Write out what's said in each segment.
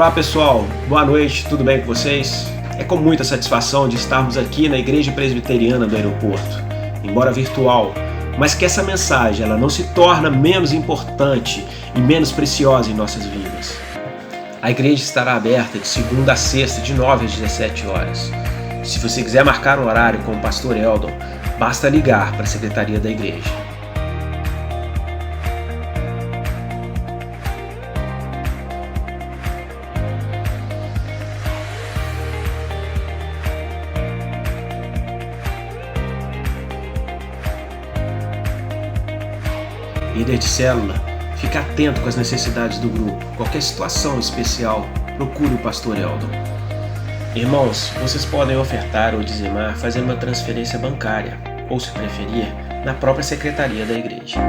Olá pessoal, boa noite, tudo bem com vocês? É com muita satisfação de estarmos aqui na Igreja Presbiteriana do Aeroporto, embora virtual, mas que essa mensagem ela não se torna menos importante e menos preciosa em nossas vidas. A igreja estará aberta de segunda a sexta, de 9 às 17 horas. Se você quiser marcar um horário com o pastor Eldon, basta ligar para a secretaria da igreja. Líder de célula, fique atento com as necessidades do grupo. Qualquer situação especial, procure o pastor Eldon. Irmãos, vocês podem ofertar ou dizimar fazendo uma transferência bancária, ou se preferir, na própria secretaria da igreja.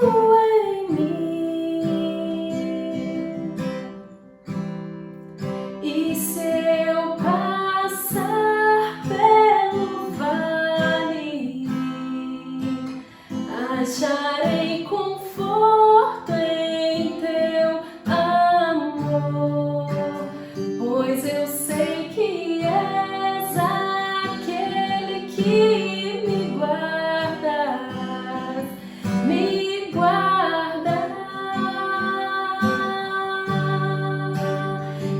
em mim. E se eu passar pelo vale, acharei conforto em teu amor, pois eu sei que és aquele que me guardas, me guarda.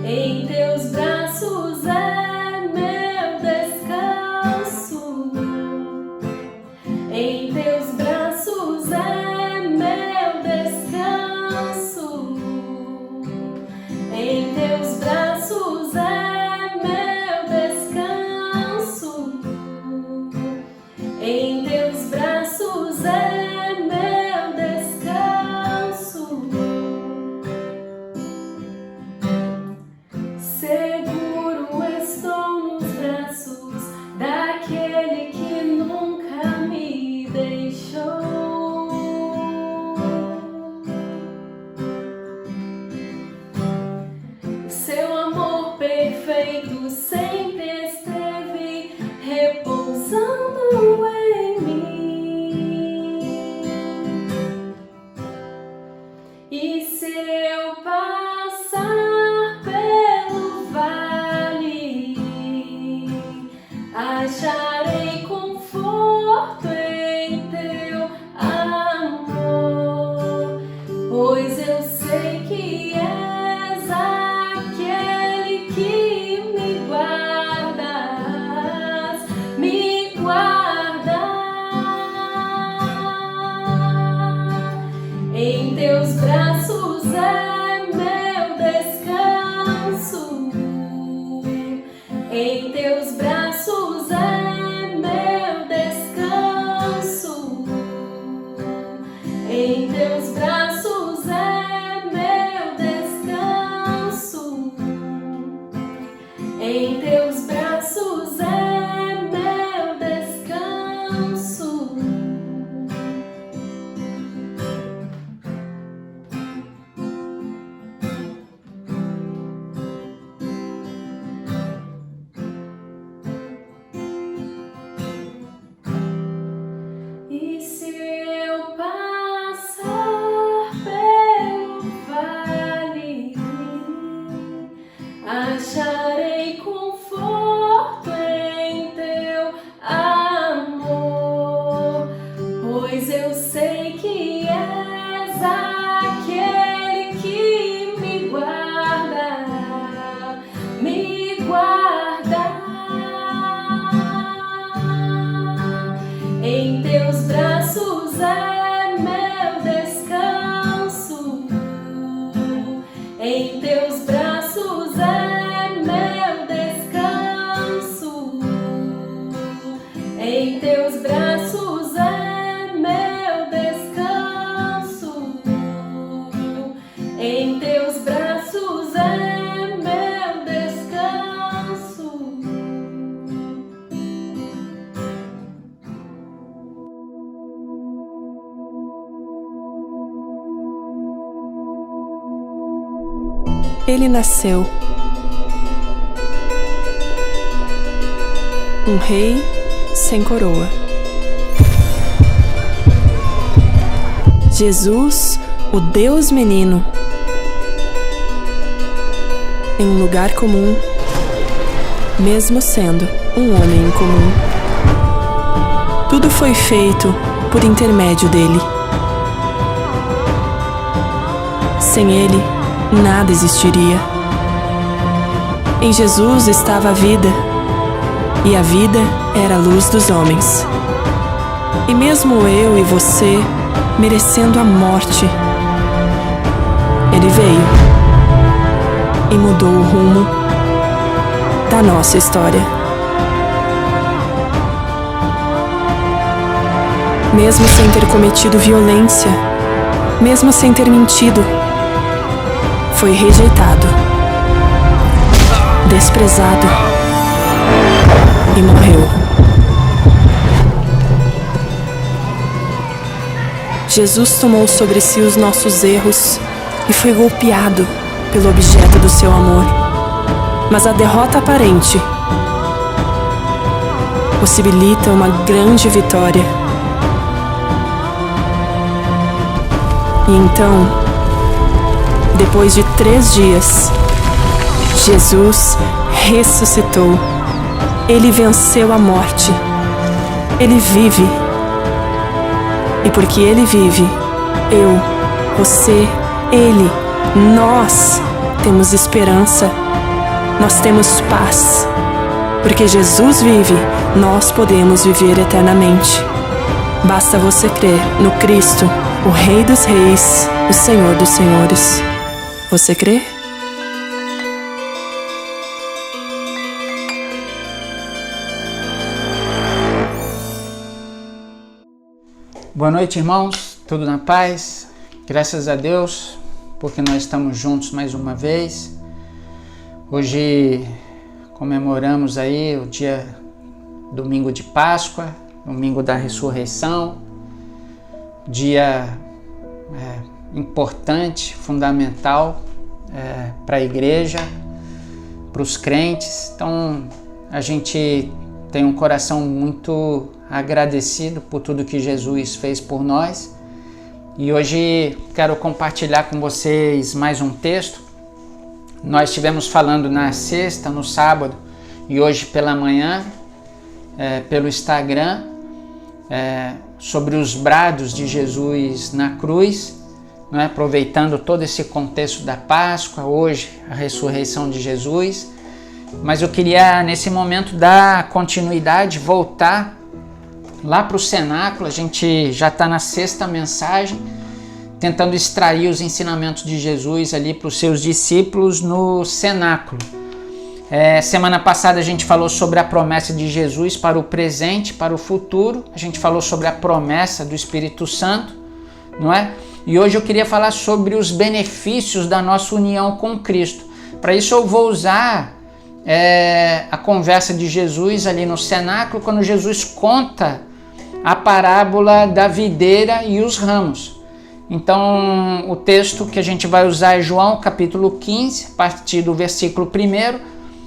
Em teus braços é meu descanso, em teus braços é meu descanso, em teus braços é meu descanso, em teus braços é meu descanso. Seguro estou nos braços daquele que nunca me deixou. Seu amor perfeito sempre esteve repousando em mim. E se eu passar pelo vale, acharei conforto em teu amor, pois eu sei que és aquele que me guardas, me guarda. Em teus braços é meu descanso, em teus braços é meu descanso, em teus braços é meu descanso, em teus braços é meu descanso. E se eu passar pelo vale, acharei conforto em teu amor, pois eu sei que és aquele que me guarda, me guarda. Em teus braços é meu descanso, em teus braços é meu descanso, em teus braços é meu descanso, em teus braços é meu descanso. Ele nasceu, um rei sem coroa. Jesus, o Deus menino, em um lugar comum, mesmo sendo um homem comum. Tudo foi feito por intermédio dele. Sem ele, nada existiria. Em Jesus estava a vida, e a vida era a luz dos homens. E mesmo eu e você, merecendo a morte, ele veio e mudou o rumo da nossa história. Mesmo sem ter cometido violência, mesmo sem ter mentido, foi rejeitado, desprezado e morreu. Jesus tomou sobre si os nossos erros e foi golpeado pelo objeto do seu amor. Mas a derrota aparente possibilita uma grande vitória. E então, depois de 3 dias, Jesus ressuscitou. Ele venceu a morte. Ele vive. E porque Ele vive, eu, você, Ele, nós temos esperança. Nós temos paz. Porque Jesus vive, nós podemos viver eternamente. Basta você crer no Cristo, o Rei dos Reis, o Senhor dos Senhores. Você crê? Boa noite, irmãos. Tudo na paz? Graças a Deus, porque nós estamos juntos mais uma vez. Hoje comemoramos aí o domingo de Páscoa, domingo da ressurreição, dia importante, fundamental para a igreja, para os crentes. Então a gente tem um coração muito agradecido por tudo que Jesus fez por nós. E hoje quero compartilhar com vocês mais um texto. Nós estivemos falando na sexta, no sábado e hoje pela manhã, pelo Instagram, sobre os brados de Jesus na cruz, né? Aproveitando todo esse contexto da Páscoa, hoje a ressurreição de Jesus. Mas eu queria nesse momento dar continuidade, voltar lá para o cenáculo. A gente já está na sexta mensagem, tentando extrair os ensinamentos de Jesus ali para os seus discípulos no cenáculo. Semana passada a gente falou sobre a promessa de Jesus para o presente, para o futuro. A gente falou sobre a promessa do Espírito Santo, não é? E hoje eu queria falar sobre os benefícios da nossa união com Cristo. Para isso eu vou usar a conversa de Jesus ali no cenáculo, quando Jesus conta a parábola da videira e os ramos. Então, o texto que a gente vai usar é João, capítulo 15, a partir do versículo 1.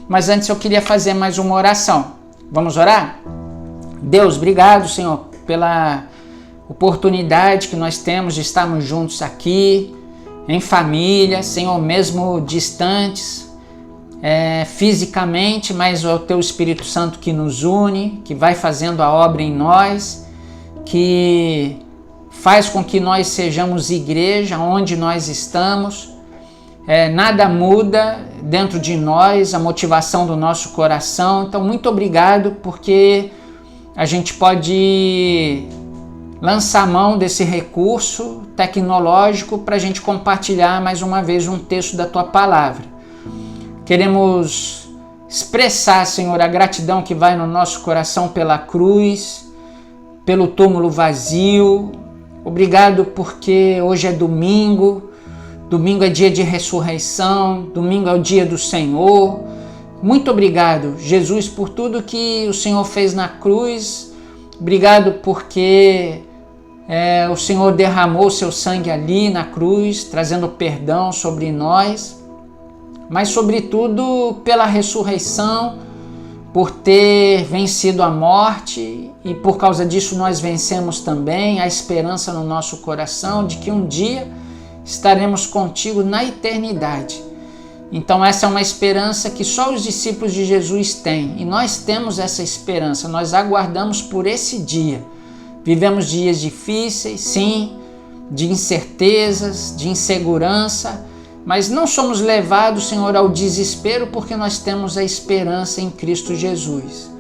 Mas antes eu queria fazer mais uma oração. Vamos orar? Deus, obrigado, Senhor, pela oportunidade que nós temos de estarmos juntos aqui, em família, Senhor, mesmo distantes, fisicamente, mas é o Teu Espírito Santo que nos une, que vai fazendo a obra em nós, que faz com que nós sejamos igreja onde nós estamos. Nada muda dentro de nós, a motivação do nosso coração. Então, muito obrigado, porque a gente pode lançar a mão desse recurso tecnológico para a gente compartilhar mais uma vez um texto da Tua Palavra. Queremos expressar, Senhor, a gratidão que vai no nosso coração pela cruz, pelo túmulo vazio. Obrigado porque hoje é domingo, domingo é dia de ressurreição, domingo é o dia do Senhor. Muito obrigado, Jesus, por tudo que o Senhor fez na cruz. Obrigado porque o Senhor derramou seu sangue ali na cruz, trazendo perdão sobre nós, mas sobretudo pela ressurreição, por ter vencido a morte, e por causa disso nós vencemos também a esperança no nosso coração de que um dia estaremos contigo na eternidade. Então essa é uma esperança que só os discípulos de Jesus têm, e nós temos essa esperança, nós aguardamos por esse dia. Vivemos dias difíceis, sim, de incertezas, de insegurança, mas não somos levados, Senhor, ao desespero, porque nós temos a esperança em Cristo Jesus.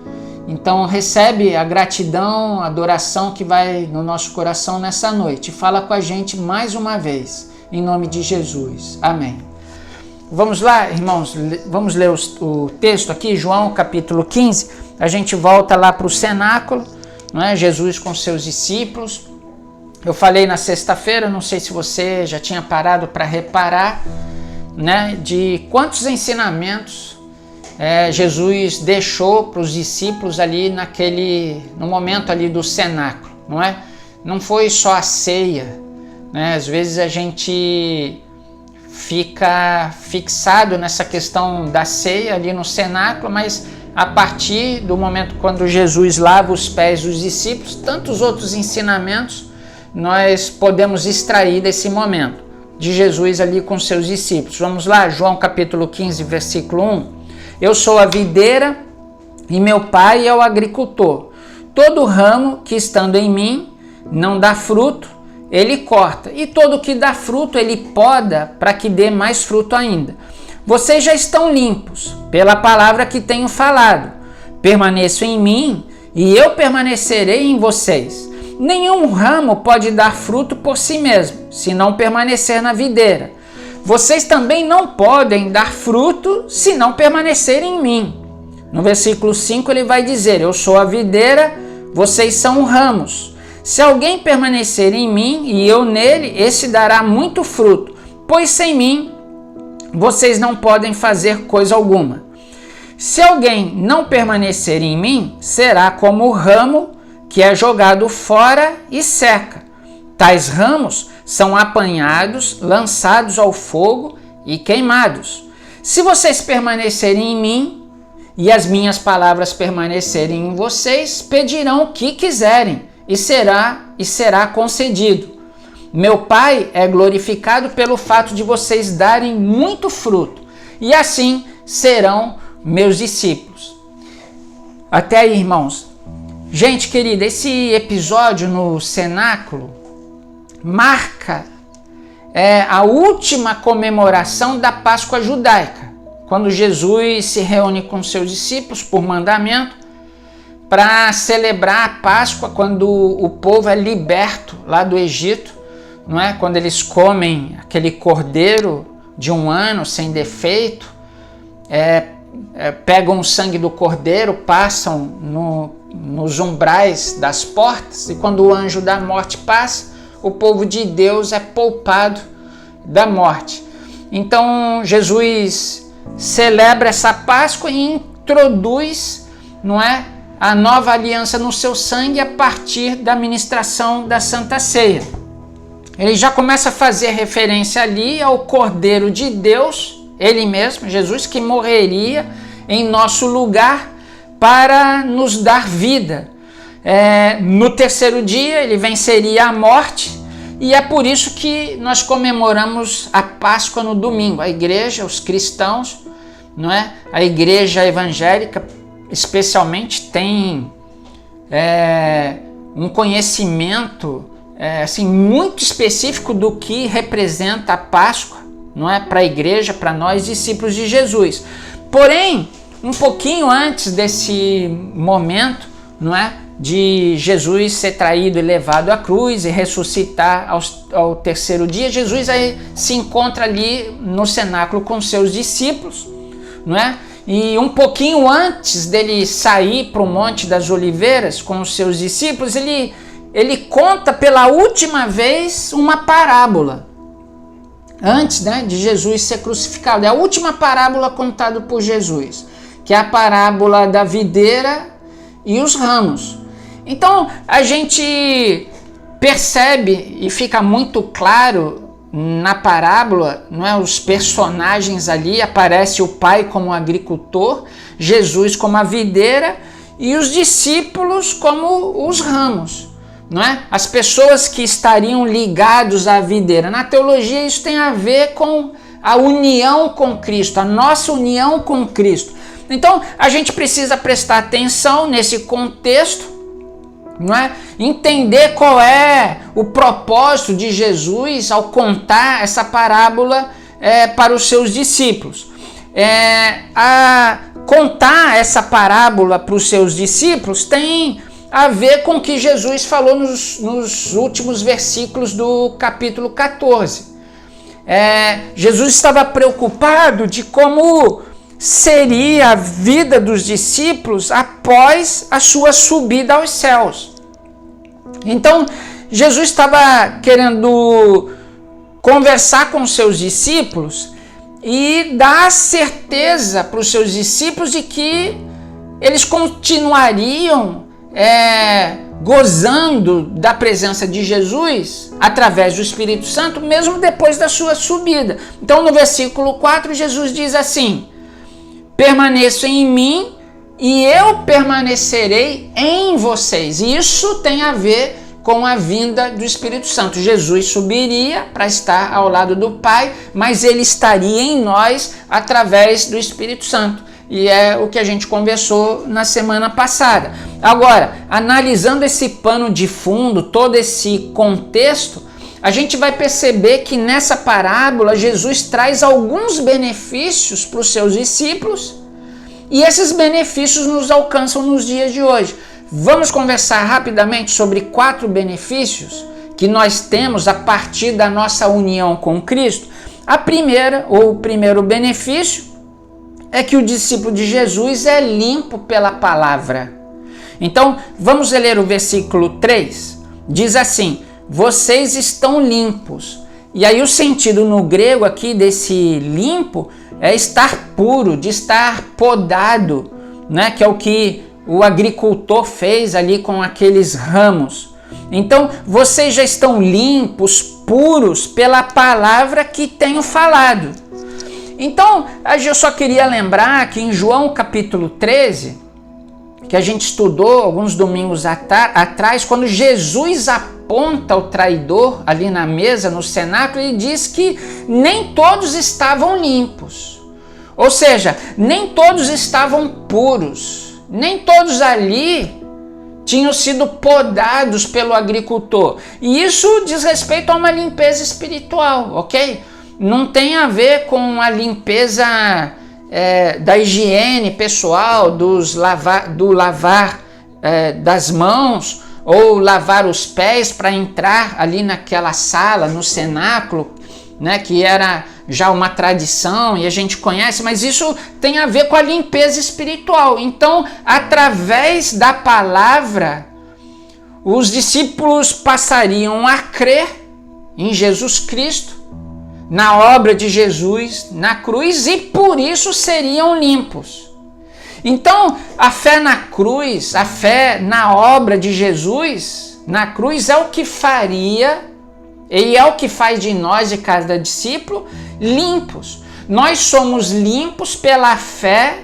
Então recebe a gratidão, a adoração que vai no nosso coração nessa noite. Fala com a gente mais uma vez, em nome de Jesus. Amém. Vamos lá, irmãos, vamos ler o texto aqui, João capítulo 15. A gente volta lá para o cenáculo, não é? Jesus com seus discípulos. Eu falei na sexta-feira, não sei se você já tinha parado para reparar, né, de quantos ensinamentos Jesus deixou para os discípulos ali no momento ali do cenáculo, não é? não foi só a ceia, né? Às vezes a gente fica fixado nessa questão da ceia ali no cenáculo, mas a partir do momento quando Jesus lava os pés dos discípulos, tantos outros ensinamentos nós podemos extrair desse momento de Jesus ali com seus discípulos. Vamos lá, João capítulo 15, versículo 1. Eu sou a videira e meu pai é o agricultor. Todo ramo que estando em mim não dá fruto, ele corta. E todo que dá fruto, ele poda para que dê mais fruto ainda. Vocês já estão limpos pela palavra que tenho falado. Permaneço em mim e eu permanecerei em vocês. Nenhum ramo pode dar fruto por si mesmo, se não permanecer na videira. Vocês também não podem dar fruto se não permanecerem em mim. No versículo 5 ele vai dizer: eu sou a videira, vocês são ramos. Se alguém permanecer em mim e eu nele, esse dará muito fruto, pois sem mim vocês não podem fazer coisa alguma. Se alguém não permanecer em mim, será como o ramo que é jogado fora e seca. Tais ramos são apanhados, lançados ao fogo e queimados. Se vocês permanecerem em mim e as minhas palavras permanecerem em vocês, pedirão o que quiserem e será concedido. Meu Pai é glorificado pelo fato de vocês darem muito fruto, e assim serão meus discípulos. Até aí, irmãos. Gente querida, esse episódio no cenáculo marca a última comemoração da Páscoa judaica, quando Jesus se reúne com seus discípulos por mandamento para celebrar a Páscoa, quando o povo é liberto lá do Egito, não é? Quando eles comem aquele cordeiro de 1 ano sem defeito, pegam o sangue do cordeiro, passam nos umbrais das portas, e quando o anjo da morte passa, o povo de Deus é poupado da morte. Então Jesus celebra essa Páscoa e introduz, não é, a nova aliança no seu sangue a partir da ministração da Santa Ceia. Ele já começa a fazer referência ali ao Cordeiro de Deus, ele mesmo, Jesus, que morreria em nosso lugar para nos dar vida. No terceiro dia ele venceria a morte, e é por isso que nós comemoramos a Páscoa no domingo. A igreja, os cristãos, não é? A igreja evangélica especialmente tem um conhecimento assim, muito específico do que representa a Páscoa, não é? Para a igreja, para nós discípulos de Jesus. Porém, um pouquinho antes desse momento, não é, de Jesus ser traído e levado à cruz e ressuscitar ao terceiro dia, Jesus aí se encontra ali no cenáculo com seus discípulos, não é? E um pouquinho antes dele sair para o Monte das Oliveiras com os seus discípulos, ele conta pela última vez uma parábola, antes, né, de Jesus ser crucificado. É a última parábola contada por Jesus, que é a parábola da videira e os ramos. Então a gente percebe e fica muito claro na parábola, não é? Os personagens ali, aparece o pai como agricultor, Jesus como a videira e os discípulos como os ramos, não é? As pessoas que estariam ligados à videira. Na teologia isso tem a ver com a união com Cristo, a nossa união com Cristo. Então a gente precisa prestar atenção nesse contexto, não é? Entender qual é o propósito de Jesus ao contar essa parábola para os seus discípulos. A contar essa parábola para os seus discípulos tem a ver com o que Jesus falou nos últimos versículos do capítulo 14. Jesus estava preocupado de como seria a vida dos discípulos após a sua subida aos céus. Então, Jesus estava querendo conversar com os seus discípulos e dar certeza para os seus discípulos de que eles continuariam gozando da presença de Jesus através do Espírito Santo, mesmo depois da sua subida. Então, no versículo 4, Jesus diz assim: permaneçam em mim e eu permanecerei em vocês. E isso tem a ver com a vinda do Espírito Santo. Jesus subiria para estar ao lado do Pai, mas ele estaria em nós através do Espírito Santo. E é o que a gente conversou na semana passada. Agora, analisando esse pano de fundo, todo esse contexto, a gente vai perceber que nessa parábola Jesus traz alguns benefícios para os seus discípulos e esses benefícios nos alcançam nos dias de hoje. Vamos conversar rapidamente sobre 4 benefícios que nós temos a partir da nossa união com Cristo. A primeira, ou o primeiro benefício, é que o discípulo de Jesus é limpo pela palavra. Então, vamos ler o versículo 3. Diz assim: vocês estão limpos. E aí o sentido no grego aqui desse limpo é estar puro, de estar podado, né? Que é o que o agricultor fez ali com aqueles ramos. Então, vocês já estão limpos, puros pela palavra que tenho falado. Então, eu só queria lembrar que em João capítulo 13, que a gente estudou alguns domingos atrás, quando Jesus aponta o traidor ali na mesa, no cenáculo, ele diz que nem todos estavam limpos. Ou seja, nem todos estavam puros. Nem todos ali tinham sido podados pelo agricultor. E isso diz respeito a uma limpeza espiritual, ok? Não tem a ver com a limpeza da higiene pessoal, do lavar das mãos ou lavar os pés para entrar ali naquela sala, no cenáculo, né, que era já uma tradição e a gente conhece, mas isso tem a ver com a limpeza espiritual. Então, através da palavra, os discípulos passariam a crer em Jesus Cristo, na obra de Jesus na cruz, e por isso seriam limpos. Então, a fé na cruz, a fé na obra de Jesus na cruz é o que faria, e é o que faz de nós, de cada discípulo, limpos. Nós somos limpos pela fé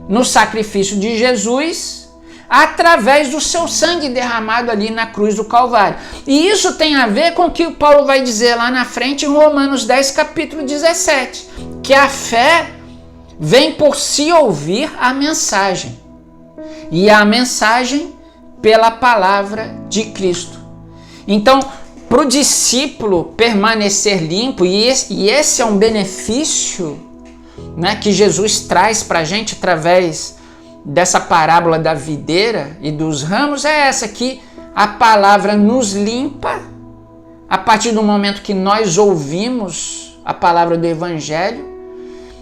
no sacrifício de Jesus, através do seu sangue derramado ali na cruz do Calvário. E isso tem a ver com o que o Paulo vai dizer lá na frente em Romanos 10, capítulo 17, que a fé vem por se ouvir a mensagem, e a mensagem pela palavra de Cristo. Então, para o discípulo permanecer limpo, e esse é um benefício, né, que Jesus traz para a gente através dessa parábola da videira e dos ramos, é essa aqui: a palavra nos limpa a partir do momento que nós ouvimos a palavra do Evangelho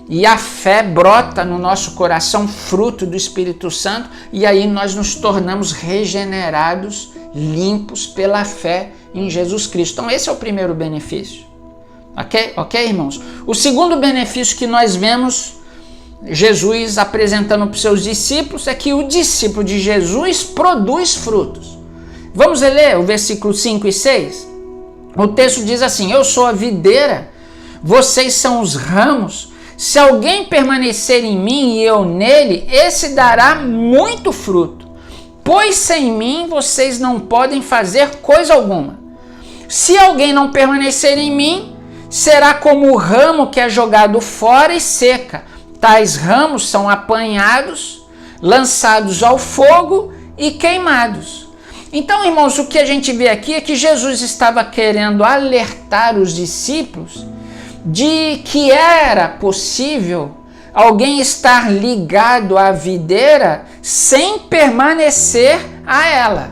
e a fé brota no nosso coração, fruto do Espírito Santo, e aí nós nos tornamos regenerados, limpos pela fé em Jesus Cristo. Então esse é o primeiro benefício. Ok, irmãos? O segundo benefício que nós vemos Jesus apresentando para os seus discípulos é que o discípulo de Jesus produz frutos. Vamos ler o versículo 5 e 6? O texto diz assim: eu sou a videira, vocês são os ramos. Se alguém permanecer em mim e eu nele, esse dará muito fruto, pois sem mim vocês não podem fazer coisa alguma. Se alguém não permanecer em mim, será como o ramo que é jogado fora e seca. Tais ramos são apanhados, lançados ao fogo e queimados. Então, irmãos, o que a gente vê aqui é que Jesus estava querendo alertar os discípulos de que era possível alguém estar ligado à videira sem permanecer a ela.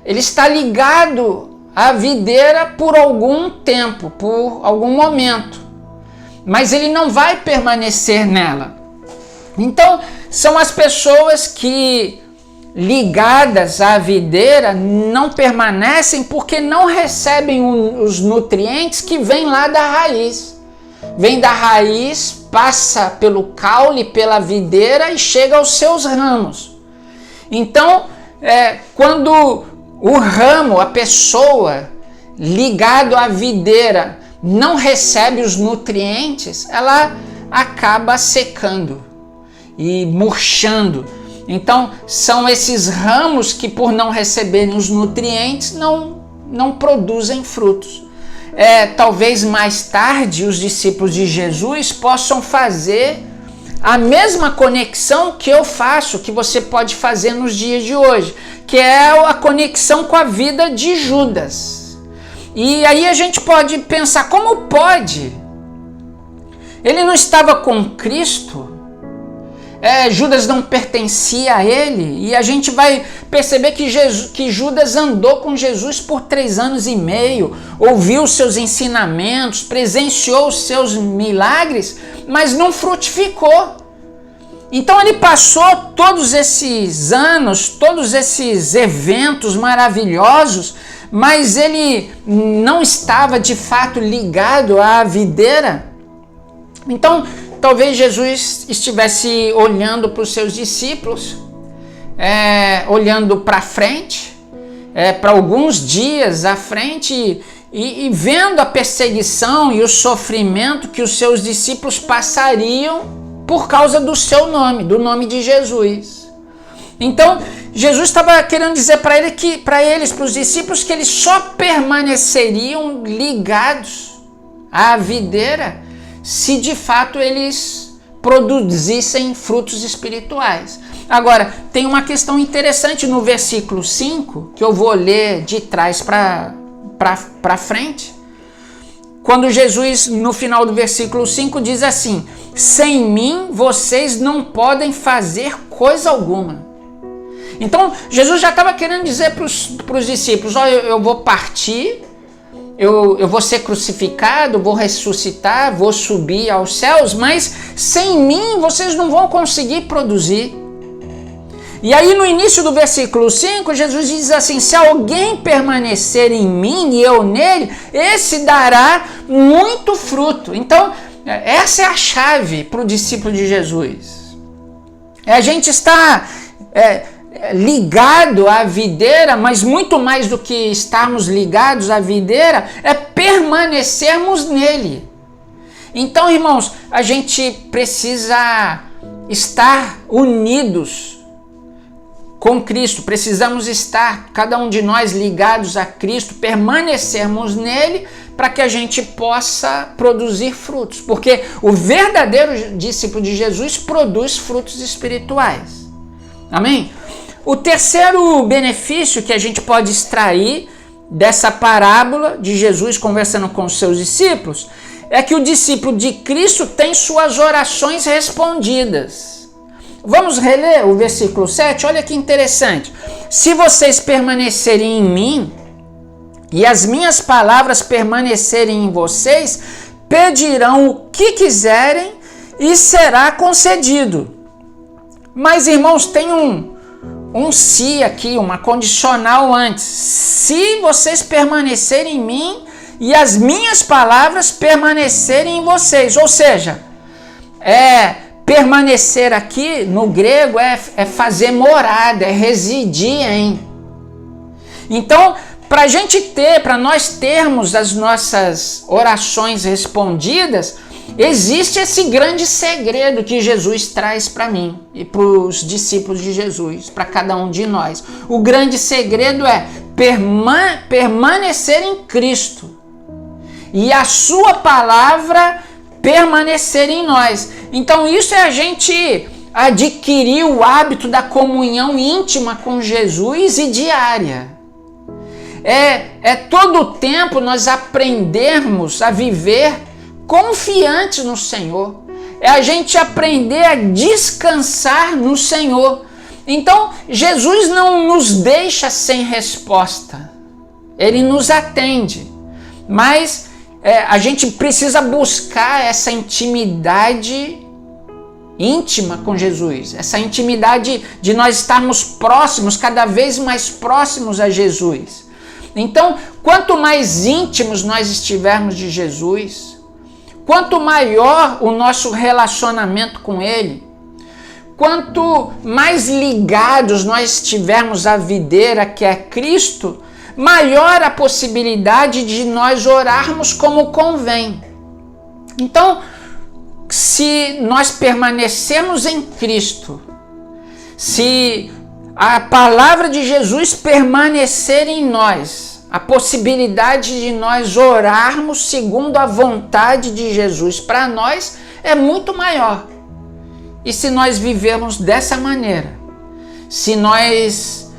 Ele está ligado à videira por algum tempo, por algum momento, mas ele não vai permanecer nela. Então, são as pessoas que, ligadas à videira, não permanecem porque não recebem os nutrientes que vêm lá da raiz. Vem da raiz, passa pelo caule, pela videira e chega aos seus ramos. Então, quando o ramo, a pessoa ligado à videira, não recebe os nutrientes, ela acaba secando e murchando. Então, são esses ramos que, por não receberem os nutrientes, não produzem frutos. Talvez mais tarde os discípulos de Jesus possam fazer a mesma conexão que eu faço, que você pode fazer nos dias de hoje, que é a conexão com a vida de Judas. E aí a gente pode pensar, como pode? Ele não estava com Cristo? Judas não pertencia a ele? E a gente vai perceber que Judas andou com Jesus por 3 anos e meio, ouviu os seus ensinamentos, presenciou os seus milagres, mas não frutificou. Então ele passou todos esses anos, todos esses eventos maravilhosos, mas ele não estava de fato ligado à videira. Então, talvez Jesus estivesse olhando para os seus discípulos, olhando para frente, para alguns dias à frente, e vendo a perseguição e o sofrimento que os seus discípulos passariam por causa do seu nome, do nome de Jesus. Então, Jesus estava querendo dizer para os discípulos, que eles só permaneceriam ligados à videira se de fato eles produzissem frutos espirituais. Agora, tem uma questão interessante no versículo 5, que eu vou ler de trás para frente, quando Jesus, no final do versículo 5, diz assim: sem mim vocês não podem fazer coisa alguma. Então, Jesus já estava querendo dizer para os discípulos: olha, eu vou partir, eu vou ser crucificado, vou ressuscitar, vou subir aos céus, mas sem mim vocês não vão conseguir produzir. E aí no início do versículo 5, Jesus diz assim: se alguém permanecer em mim e eu nele, esse dará muito fruto. Então, essa é a chave para o discípulo de Jesus. A gente está ligado à videira, mas muito mais do que estarmos ligados à videira, é permanecermos nele. Então, irmãos, a gente precisa estar unidos com Cristo, precisamos estar, cada um de nós, ligados a Cristo, permanecermos nele, para que a gente possa produzir frutos, porque o verdadeiro discípulo de Jesus produz frutos espirituais. Amém? O terceiro benefício que a gente pode extrair dessa parábola de Jesus conversando com os seus discípulos é que o discípulo de Cristo tem suas orações respondidas. Vamos reler o versículo 7? Olha que interessante. Se vocês permanecerem em mim e as minhas palavras permanecerem em vocês, pedirão o que quiserem e será concedido. Mas, irmãos, tem um se aqui, uma condicional antes. Se vocês permanecerem em mim e as minhas palavras permanecerem em vocês. Ou seja, permanecer aqui no grego é fazer morada, é residir em. Então, para nós termos as nossas orações respondidas, existe esse grande segredo que Jesus traz para mim e para os discípulos de Jesus, para cada um de nós. O grande segredo é permanecer em Cristo e a sua palavra permanecer em nós. Então isso é a gente adquirir o hábito da comunhão íntima com Jesus e diária. Todo o tempo nós aprendermos a viver confiantes no Senhor. É a gente aprender a descansar no Senhor. Então Jesus não nos deixa sem resposta. Ele nos atende. Mas a gente precisa buscar essa intimidade íntima com Jesus, essa intimidade de nós estarmos próximos, cada vez mais próximos a Jesus. Então, quanto mais íntimos nós estivermos de Jesus, quanto maior o nosso relacionamento com Ele, quanto mais ligados nós estivermos à videira que é Cristo, maior a possibilidade de nós orarmos como convém. Então, se nós permanecermos em Cristo, se a palavra de Jesus permanecer em nós, a possibilidade de nós orarmos segundo a vontade de Jesus para nós é muito maior. E se nós vivermos dessa maneira, se nós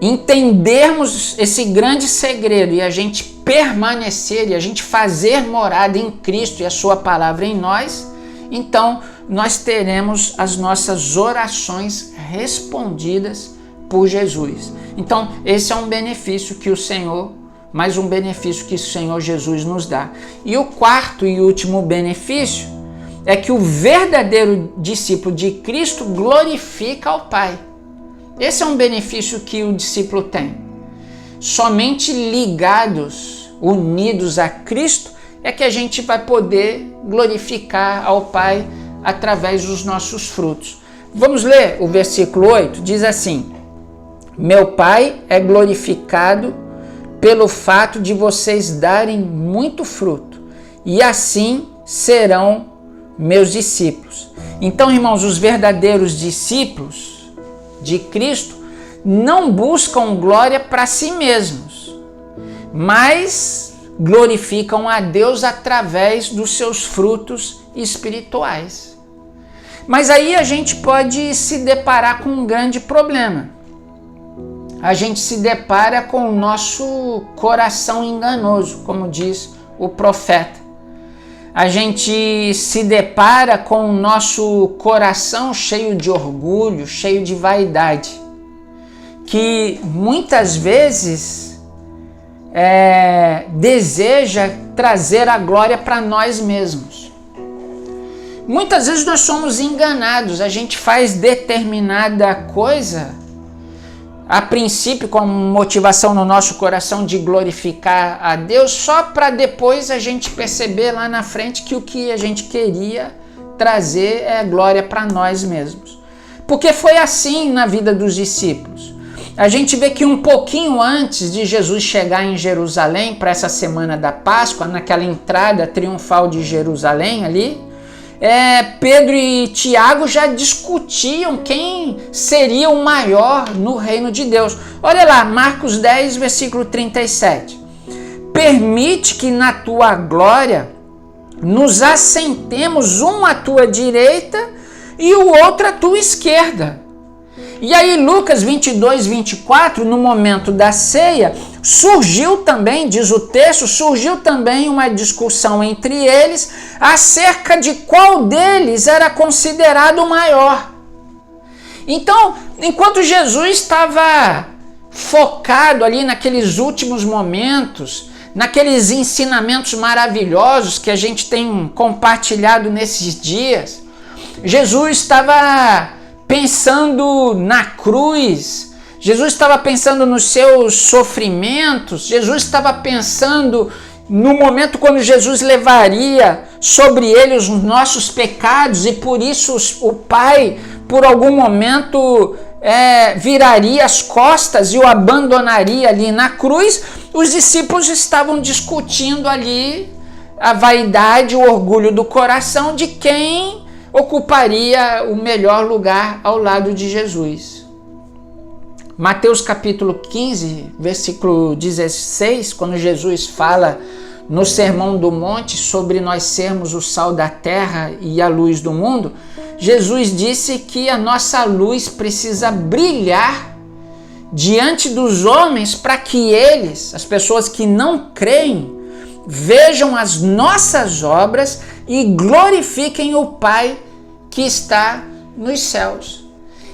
entendermos esse grande segredo e a gente permanecer e a gente fazer morada em Cristo e a sua palavra em nós, então nós teremos as nossas orações respondidas por Jesus. Então esse é um benefício que o Senhor, mais um benefício que o Senhor Jesus nos dá. E o quarto e último benefício é que o verdadeiro discípulo de Cristo glorifica ao Pai. Esse é um benefício que o discípulo tem. Somente ligados, unidos a Cristo, é que a gente vai poder glorificar ao Pai através dos nossos frutos. Vamos ler o versículo 8? Diz assim: meu Pai é glorificado pelo fato de vocês darem muito fruto, e assim serão meus discípulos. Então, irmãos, os verdadeiros discípulos de Cristo não buscam glória para si mesmos, mas glorificam a Deus através dos seus frutos espirituais. Mas aí a gente pode se deparar com um grande problema. A gente se depara com o nosso coração enganoso, como diz o profeta. A gente se depara com o nosso coração cheio de orgulho, cheio de vaidade, que muitas vezes deseja trazer a glória para nós mesmos. Muitas vezes nós somos enganados, a gente faz determinada coisa a princípio com motivação no nosso coração de glorificar a Deus, só para depois a gente perceber lá na frente que o que a gente queria trazer é glória para nós mesmos. Porque foi assim na vida dos discípulos. A gente vê que um pouquinho antes de Jesus chegar em Jerusalém para essa semana da Páscoa, naquela entrada triunfal de Jerusalém ali, Pedro e Tiago já discutiam quem seria o maior no reino de Deus. Olha lá, Marcos 10, versículo 37. Permite que na tua glória nos assentemos um à tua direita e o outro à tua esquerda. E aí Lucas 22, 24, no momento da ceia, surgiu também, diz o texto, surgiu também uma discussão entre eles acerca de qual deles era considerado o maior. Então, enquanto Jesus estava focado ali naqueles últimos momentos, naqueles ensinamentos maravilhosos que a gente tem compartilhado nesses dias, Jesus estava pensando na cruz, Jesus estava pensando nos seus sofrimentos, Jesus estava pensando no momento quando Jesus levaria sobre ele os nossos pecados e por isso o Pai, por algum momento, viraria as costas e o abandonaria ali na cruz. Os discípulos estavam discutindo ali a vaidade, o orgulho do coração de quem ocuparia o melhor lugar ao lado de Jesus. Mateus capítulo 15, versículo 16, quando Jesus fala no Sermão do Monte sobre nós sermos o sal da terra e a luz do mundo, Jesus disse que a nossa luz precisa brilhar diante dos homens para que eles, as pessoas que não creem, vejam as nossas obras e glorifiquem o Pai que está nos céus.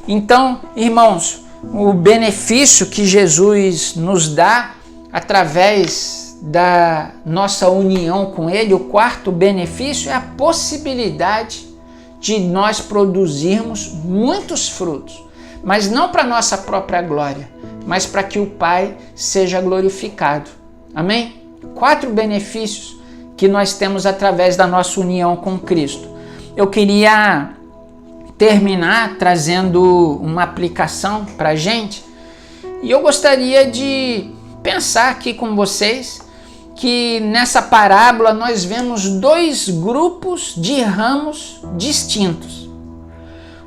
Então, irmãos, o benefício que Jesus nos dá através da nossa união com Ele, o quarto benefício é a possibilidade de nós produzirmos muitos frutos, mas não para nossa própria glória, mas para que o Pai seja glorificado. Amém? 4 benefícios que nós temos através da nossa união com Cristo. Eu queria terminar trazendo uma aplicação para a gente. E eu gostaria de pensar aqui com vocês que nessa parábola nós vemos dois grupos de ramos distintos.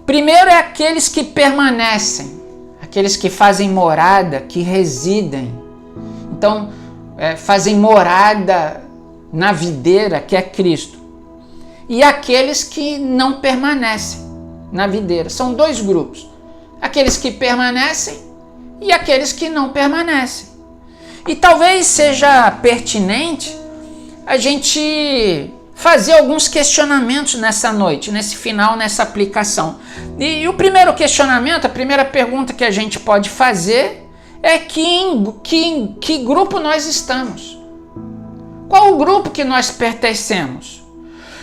Primeiro é aqueles que permanecem, aqueles que fazem morada, que residem. Então, fazem morada na videira, que é Cristo. E aqueles que não permanecem na videira. São dois grupos. Aqueles que permanecem e aqueles que não permanecem. E talvez seja pertinente a gente fazer alguns questionamentos nessa noite, nesse final, nessa aplicação. E o primeiro questionamento, a primeira pergunta que a gente pode fazer é que grupo nós estamos? Qual o grupo que nós pertencemos?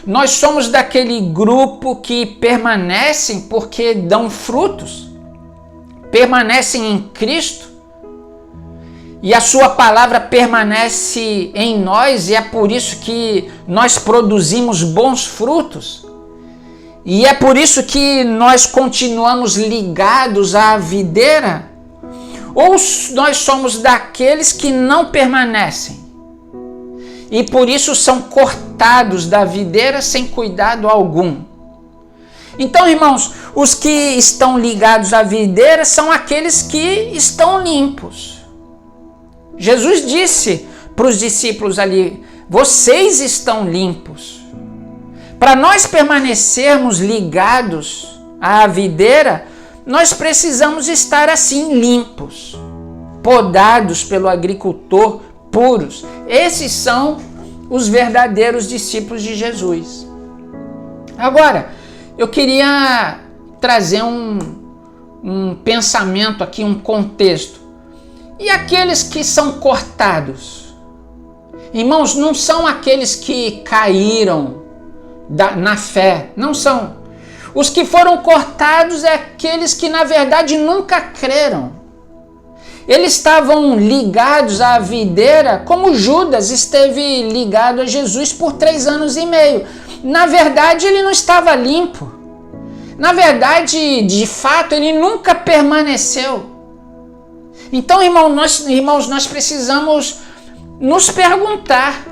Nós somos daquele grupo que permanecem porque dão frutos, permanecem em Cristo, e a sua palavra permanece em nós, e é por isso que nós produzimos bons frutos. E é por isso que nós continuamos ligados à videira. Ou nós somos daqueles que não permanecem e por isso são cortados da videira sem cuidado algum. Então, irmãos, os que estão ligados à videira são aqueles que estão limpos. Jesus disse para os discípulos ali: vocês estão limpos. Para nós permanecermos ligados à videira, nós precisamos estar assim limpos, podados pelo agricultor, puros. Esses são os verdadeiros discípulos de Jesus. Agora, eu queria trazer um pensamento aqui, um contexto. E aqueles que são cortados? Irmãos, não são aqueles que caíram na fé, não são. Os que foram cortados é aqueles que na verdade nunca creram. Eles estavam ligados à videira como Judas esteve ligado a Jesus por 3 anos e meio. Na verdade, ele não estava limpo. Na verdade, de fato, ele nunca permaneceu. Então, irmãos, nós precisamos nos perguntar.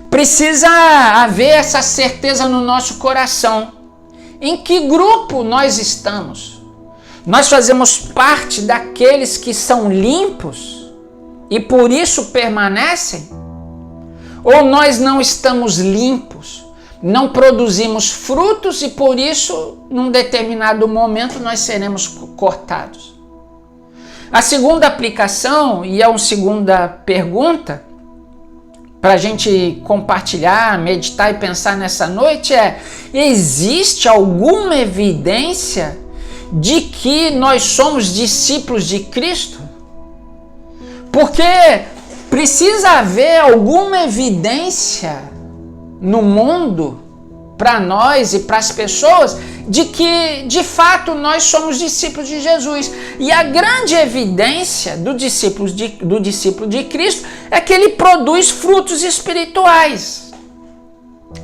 Precisa haver essa certeza no nosso coração. Em que grupo nós estamos? Nós fazemos parte daqueles que são limpos e por isso permanecem? Ou nós não estamos limpos, não produzimos frutos e por isso, num determinado momento, nós seremos cortados? A segunda aplicação, e é uma segunda pergunta, para a gente compartilhar, meditar e pensar nessa noite é: existe alguma evidência de que nós somos discípulos de Cristo? Porque precisa haver alguma evidência no mundo, para nós e para as pessoas, de que de fato nós somos discípulos de Jesus. E a grande evidência do discípulo de Cristo é que ele produz frutos espirituais.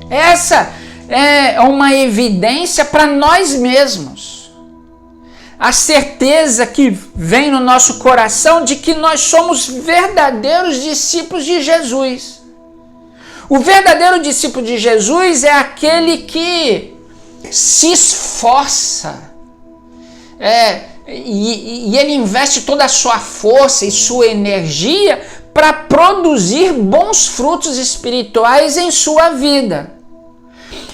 Essa é uma evidência para nós mesmos. A certeza que vem no nosso coração de que nós somos verdadeiros discípulos de Jesus. O verdadeiro discípulo de Jesus é aquele que se esforça, e ele investe toda a sua força e sua energia para produzir bons frutos espirituais em sua vida.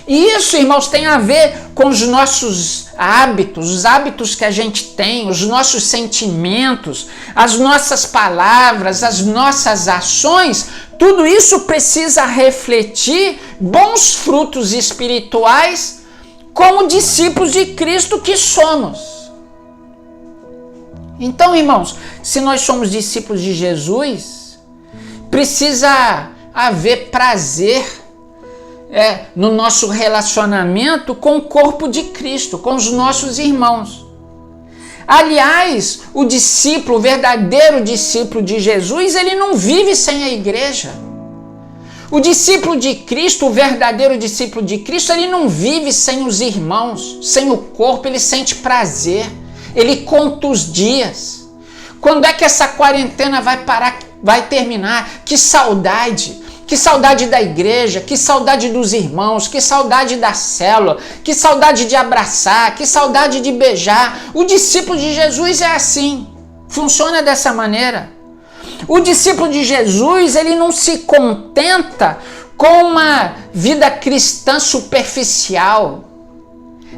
E isso, irmãos, tem a ver com os nossos hábitos, os hábitos que a gente tem, os nossos sentimentos, as nossas palavras, as nossas ações. Tudo isso precisa refletir bons frutos espirituais como discípulos de Cristo que somos. Então, irmãos, se nós somos discípulos de Jesus, precisa haver prazer no nosso relacionamento com o corpo de Cristo, com os nossos irmãos. Aliás, o verdadeiro discípulo de Jesus, ele não vive sem a igreja. O discípulo de Cristo, o verdadeiro discípulo de Cristo, ele não vive sem os irmãos, sem o corpo, ele sente prazer, ele conta os dias. Quando é que essa quarentena vai parar, vai terminar? Que saudade da igreja, que saudade dos irmãos, que saudade da célula, que saudade de abraçar, que saudade de beijar. O discípulo de Jesus é assim, funciona dessa maneira. O discípulo de Jesus, ele não se contenta com uma vida cristã superficial,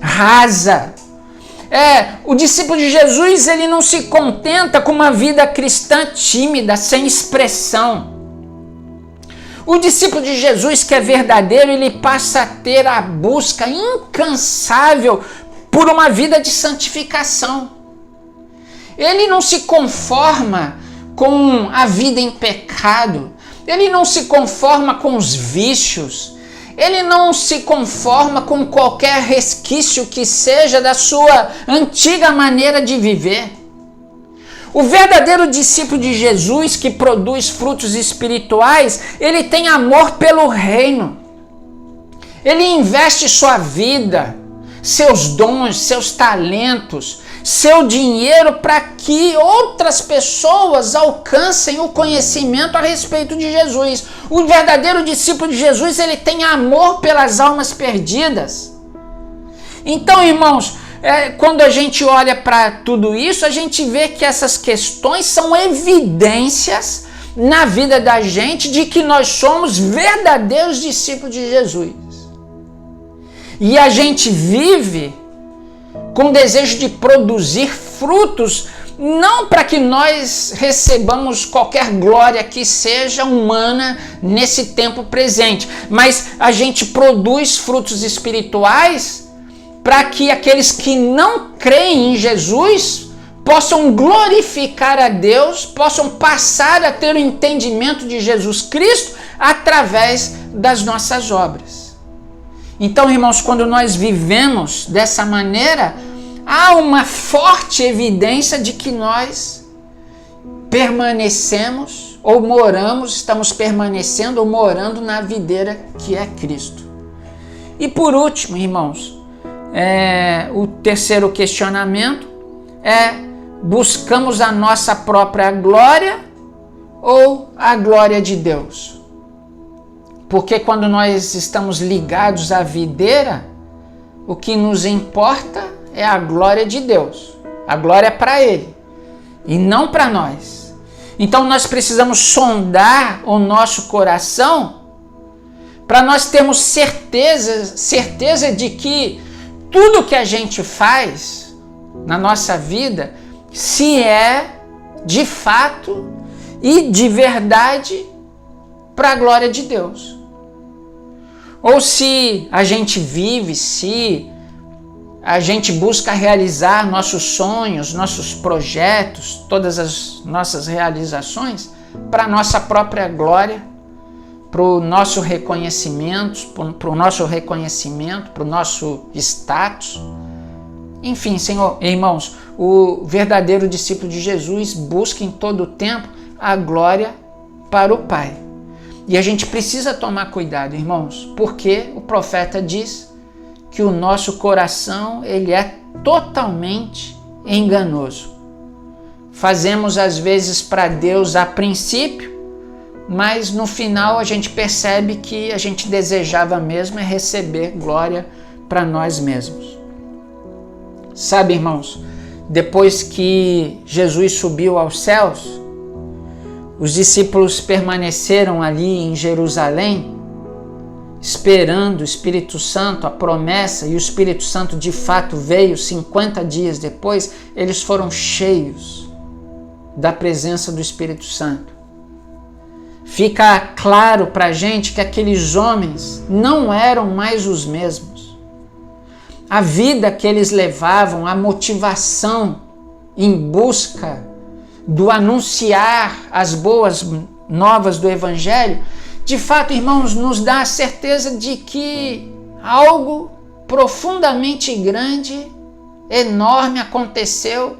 rasa. O discípulo de Jesus, ele não se contenta com uma vida cristã tímida, sem expressão. O discípulo de Jesus que é verdadeiro, ele passa a ter a busca incansável por uma vida de santificação. Ele não se conforma com a vida em pecado, ele não se conforma com os vícios, ele não se conforma com qualquer resquício que seja da sua antiga maneira de viver. O verdadeiro discípulo de Jesus que produz frutos espirituais, ele tem amor pelo reino. Ele investe sua vida, seus dons, seus talentos, seu dinheiro para que outras pessoas alcancem o conhecimento a respeito de Jesus. O verdadeiro discípulo de Jesus, ele tem amor pelas almas perdidas. Então, irmãos, quando a gente olha para tudo isso, a gente vê que essas questões são evidências na vida da gente de que nós somos verdadeiros discípulos de Jesus. E a gente vive com desejo de produzir frutos, não para que nós recebamos qualquer glória que seja humana nesse tempo presente, mas a gente produz frutos espirituais para que aqueles que não creem em Jesus possam glorificar a Deus, possam passar a ter o entendimento de Jesus Cristo através das nossas obras. Então, irmãos, quando nós vivemos dessa maneira, há uma forte evidência de que nós permanecemos ou moramos, estamos permanecendo ou morando na videira que é Cristo. E por último, irmãos, o terceiro questionamento é: buscamos a nossa própria glória ou a glória de Deus? Porque quando nós estamos ligados à videira, o que nos importa é a glória de Deus. A glória é para Ele e não para nós. Então nós precisamos sondar o nosso coração para nós termos certeza de que tudo que a gente faz na nossa vida, se é de fato e de verdade para a glória de Deus. Ou se a gente vive, se a gente busca realizar nossos sonhos, nossos projetos, todas as nossas realizações para a nossa própria glória, para o nosso reconhecimento, para o nosso status. Enfim, Senhor, irmãos, o verdadeiro discípulo de Jesus busca em todo o tempo a glória para o Pai. E a gente precisa tomar cuidado, irmãos, porque o profeta diz que o nosso coração, ele é totalmente enganoso. Fazemos às vezes para Deus a princípio, mas no final a gente percebe que a gente desejava mesmo é receber glória para nós mesmos. Sabe, irmãos, depois que Jesus subiu aos céus, os discípulos permaneceram ali em Jerusalém, esperando o Espírito Santo, a promessa, e o Espírito Santo de fato veio 50 dias depois. Eles foram cheios da presença do Espírito Santo. Fica claro para a gente que aqueles homens não eram mais os mesmos. A vida que eles levavam, a motivação em busca do anunciar as boas novas do Evangelho, de fato, irmãos, nos dá a certeza de que algo profundamente grande, enorme aconteceu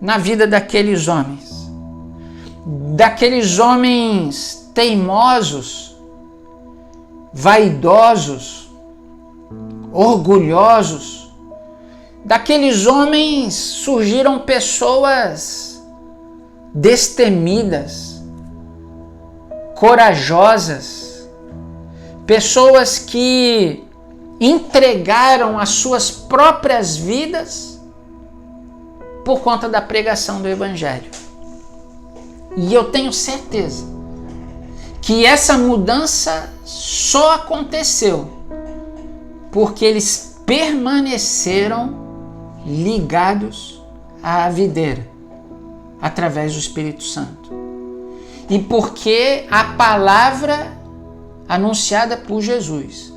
na vida daqueles homens. Daqueles homens teimosos vaidosos, orgulhosos. Daqueles homens surgiram pessoas destemidas, corajosas, pessoas que entregaram as suas próprias vidas por conta da pregação do Evangelho. E eu tenho certeza que essa mudança só aconteceu porque eles permaneceram ligados à videira através do Espírito Santo. E porque a palavra anunciada por Jesus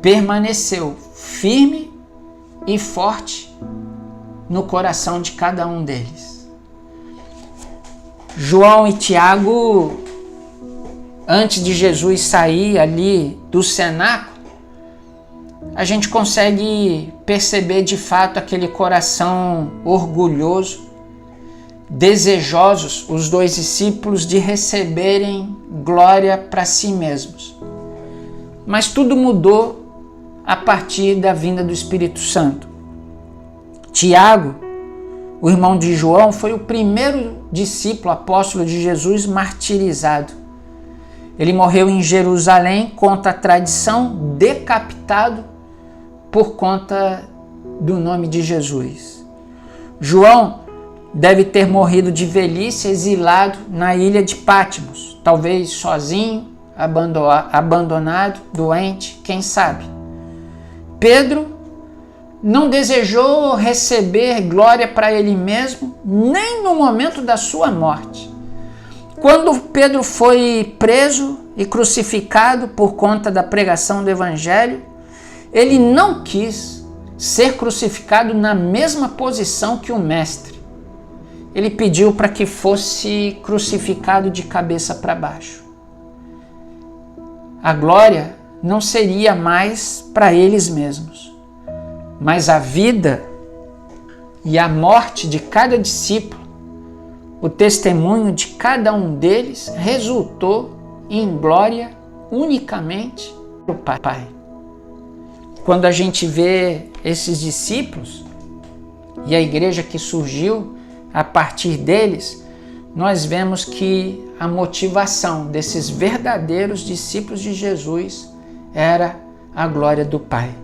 permaneceu firme e forte no coração de cada um deles. João e Tiago, antes de Jesus sair ali do cenáculo, a gente consegue perceber de fato aquele coração orgulhoso, desejosos, os dois discípulos, de receberem glória para si mesmos. Mas tudo mudou a partir da vinda do Espírito Santo. Tiago, o irmão de João, foi o primeiro discípulo, apóstolo de Jesus, martirizado. Ele morreu em Jerusalém, conta a tradição, decapitado por conta do nome de Jesus. João deve ter morrido de velhice, exilado na ilha de Patmos, talvez sozinho, abandonado, doente, quem sabe. Pedro não desejou receber glória para ele mesmo, nem no momento da sua morte. Quando Pedro foi preso e crucificado por conta da pregação do Evangelho, ele não quis ser crucificado na mesma posição que o Mestre. Ele pediu para que fosse crucificado de cabeça para baixo. A glória não seria mais para eles mesmos, mas a vida e a morte de cada discípulo, o testemunho de cada um deles, resultou em glória unicamente para o Pai. Quando a gente vê esses discípulos e a igreja que surgiu a partir deles, nós vemos que a motivação desses verdadeiros discípulos de Jesus era a glória do Pai.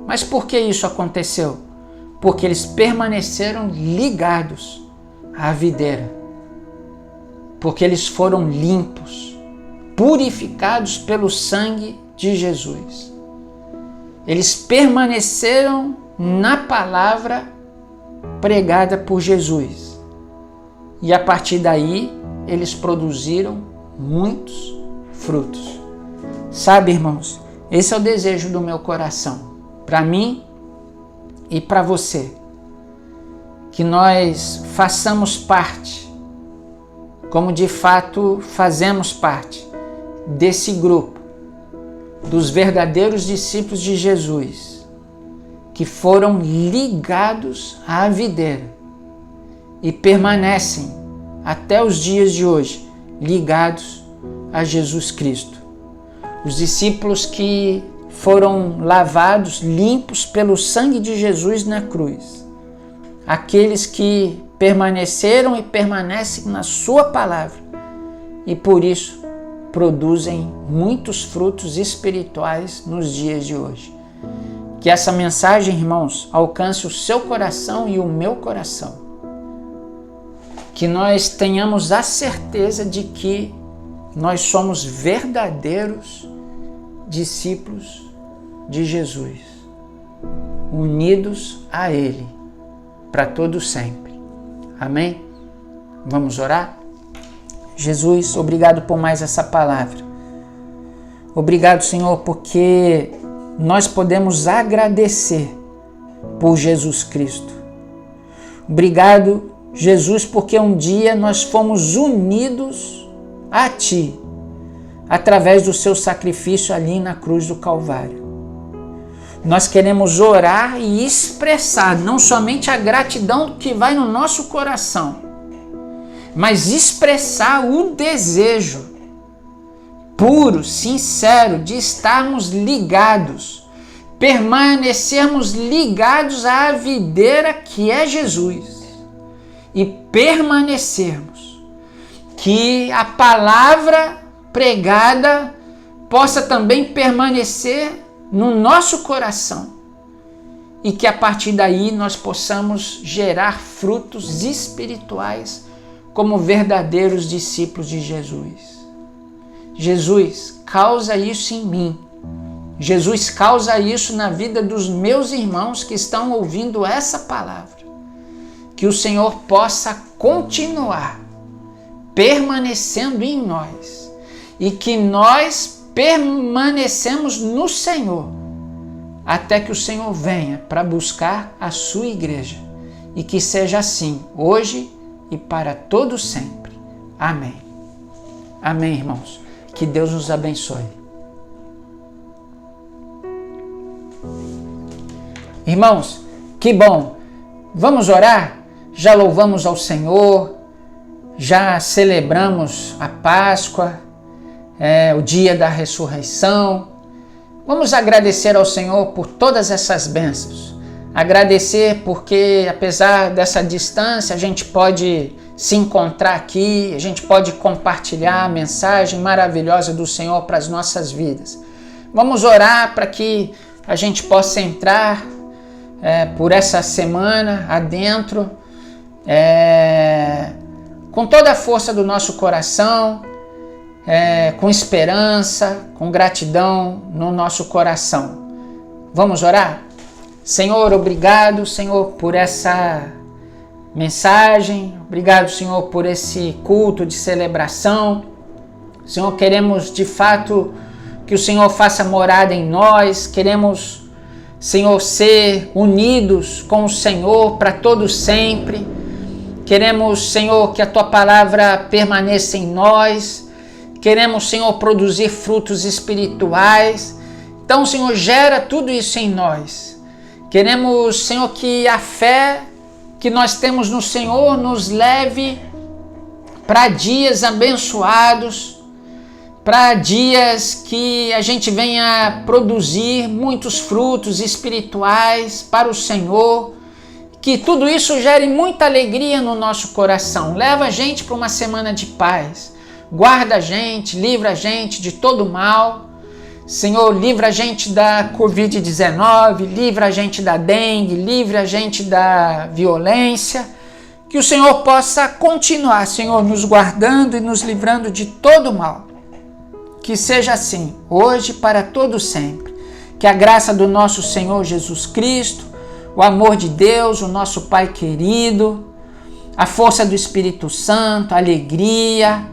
Mas por que isso aconteceu? Porque eles permaneceram ligados à videira. Porque eles foram limpos, purificados pelo sangue de Jesus. Eles permaneceram na palavra pregada por Jesus. E a partir daí, eles produziram muitos frutos. Sabe, irmãos, esse é o desejo do meu coração, para mim e para você, que nós façamos parte, como de fato fazemos parte, desse grupo, dos verdadeiros discípulos de Jesus, que foram ligados à videira e permanecem até os dias de hoje ligados a Jesus Cristo. Os discípulos que foram lavados, limpos pelo sangue de Jesus na cruz. Aqueles que permaneceram e permanecem na sua palavra e por isso produzem muitos frutos espirituais nos dias de hoje. Que essa mensagem, irmãos, alcance o seu coração e o meu coração. Que nós tenhamos a certeza de que nós somos verdadeiros discípulos de Jesus, unidos a Ele para todo sempre. Amém? Vamos orar? Jesus, obrigado por mais essa palavra. Obrigado, Senhor, porque nós podemos agradecer por Jesus Cristo. Obrigado, Jesus, porque um dia nós fomos unidos a Ti, através do Seu sacrifício ali na cruz do Calvário. Nós queremos orar e expressar não somente a gratidão que vai no nosso coração, mas expressar o desejo puro, sincero, de estarmos ligados, permanecermos ligados à videira que é Jesus e permanecermos, que a palavra pregada possa também permanecer no nosso coração e que a partir daí nós possamos gerar frutos espirituais como verdadeiros discípulos de Jesus. Jesus, causa isso em mim. Jesus, causa isso na vida dos meus irmãos que estão ouvindo essa palavra. Que o Senhor possa continuar permanecendo em nós e que nós permanecemos no Senhor até que o Senhor venha para buscar a sua igreja e que seja assim hoje e para todo sempre. Amém. Amém, irmãos. Que Deus nos abençoe. Irmãos, que bom. Vamos orar? Já louvamos ao Senhor, já celebramos a Páscoa, o dia da ressurreição. Vamos agradecer ao Senhor por todas essas bênçãos. Agradecer porque, apesar dessa distância, a gente pode se encontrar aqui, a gente pode compartilhar a mensagem maravilhosa do Senhor para as nossas vidas. Vamos orar para que a gente possa entrar por essa semana adentro, com toda a força do nosso coração, com esperança, com gratidão no nosso coração. Vamos orar? Senhor, obrigado, Senhor, por essa mensagem. Obrigado, Senhor, por esse culto de celebração. Senhor, queremos de fato que o Senhor faça morada em nós. Queremos, Senhor, ser unidos com o Senhor para todo sempre. Queremos, Senhor, que a Tua palavra permaneça em nós. Queremos, Senhor, produzir frutos espirituais. Então, Senhor, gera tudo isso em nós. Queremos, Senhor, que a fé que nós temos no Senhor nos leve para dias abençoados, para dias que a gente venha produzir muitos frutos espirituais para o Senhor, que tudo isso gere muita alegria no nosso coração. Leva a gente para uma semana de paz. Guarda a gente, livra a gente de todo mal. Senhor, livra a gente da Covid-19, livra a gente da dengue, livra a gente da violência. Que o Senhor possa continuar, Senhor, nos guardando e nos livrando de todo mal. Que seja assim, hoje para todo sempre. Que a graça do nosso Senhor Jesus Cristo, o amor de Deus, o nosso Pai querido, a força do Espírito Santo, a alegria,